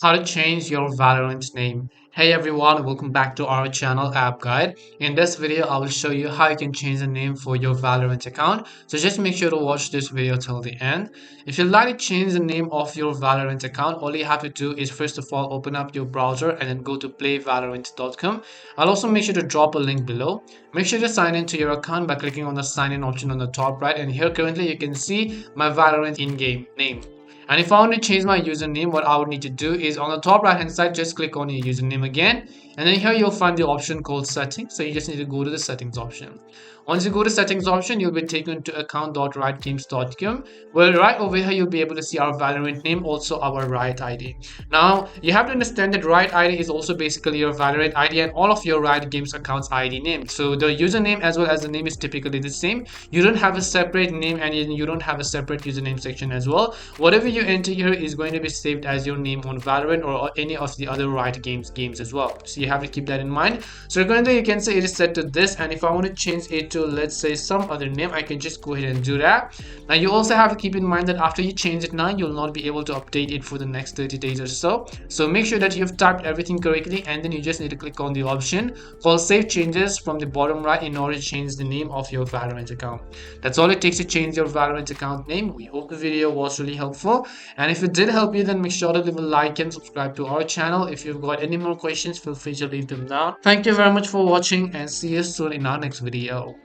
How to change your Valorant name. Hey everyone, welcome back to our channel App Guide. In this video, I will show you how you can change the name for your Valorant account. So just make sure to watch this video till the end. If you'd like to change the name of your Valorant account, all you have to do is first of all open up your browser and then go to playvalorant.com. I'll also make sure to drop a link below. Make sure to sign into your account by clicking on the sign in option on the top right, and here currently you can see my Valorant in-game name. And if I want to change my username, what I would need to do is on the top right hand side, just click on your username again. And then here you'll find the option called settings. So you just need to go to the settings option. Once you go to settings option, you'll be taken to account.riotgames.com, where right over here you'll be able to see our Valorant name, also our Riot ID. Now you have to understand that Riot ID is also basically your Valorant ID and all of your Riot Games accounts ID name. So the username as well as the name is typically the same. You don't have a separate name and you don't have a separate username section as well. Whatever you enter here is going to be saved as your name on Valorant or any of the other Riot games as well. So you have to keep that in mind. So currently you can say it is set to this, and if I want to change it to, let's say, some other name, I can just go ahead and do that. Now you also have to keep in mind that after you change it now, you'll not be able to update it for the next 30 days or so. So make sure that you've typed everything correctly, and then you just need to click on the option called save changes from the bottom right in order to change the name of your Valorant account. That's all it takes to change your Valorant account name. We hope the video was really helpful, and if it did help you, then make sure to leave a like and subscribe to our channel. If you've got any more questions, feel free to leave them down. Thank you very much for watching, and see you soon in our next video.